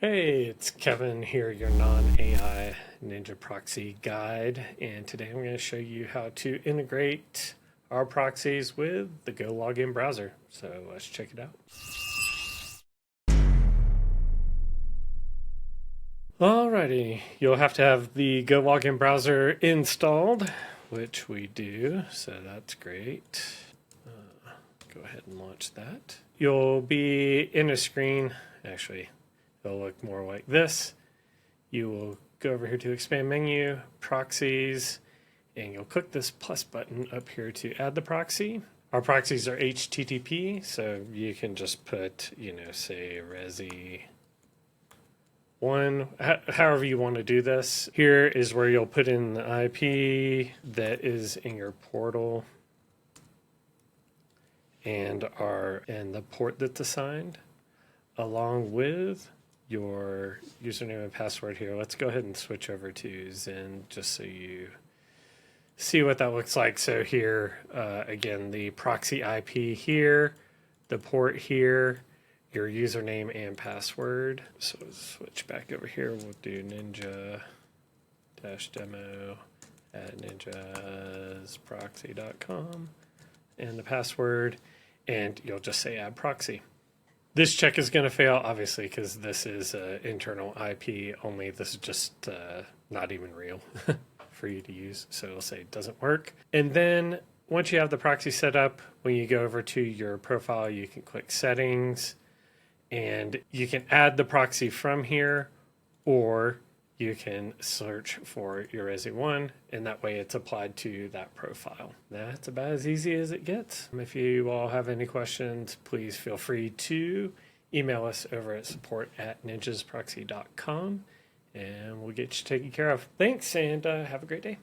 Hey, it's Kevin here, your non-AI NinjaProxy guide, and today I'm going to show you how to integrate our proxies with the GoLogin browser. So let's check it out. Alrighty, you'll have to have the GoLogin browser installed, which we do, so that's great. Go ahead and launch that. You'll be in a screen, actually. It'll look more like this. You will go over here to expand menu, proxies, and you'll click this plus button up here to add the proxy. Our proxies are HTTP, so you can just put, say Resi1, however you want to do this. Here is where you'll put in the IP that is in your portal and the port that's assigned, along with your username and password here. Let's go ahead and switch over to Zen just so you see what that looks like. So here, again, the proxy IP here, the port here, your username and password. So switch back over here. We'll do ninja-demo@ninjasproxy.com and the password, and you'll just say add proxy. This check is going to fail, obviously, because this is internal IP only. This is just not even real for you to use. So it'll say it doesn't work. And then once you have the proxy set up, when you go over to your profile, you can click settings and you can add the proxy from here, or you can search for your Resi1, and that way it's applied to that profile. That's about as easy as it gets. If you all have any questions, please feel free to email us over at support@ninjasproxy.com, and we'll get you taken care of. Thanks, and have a great day.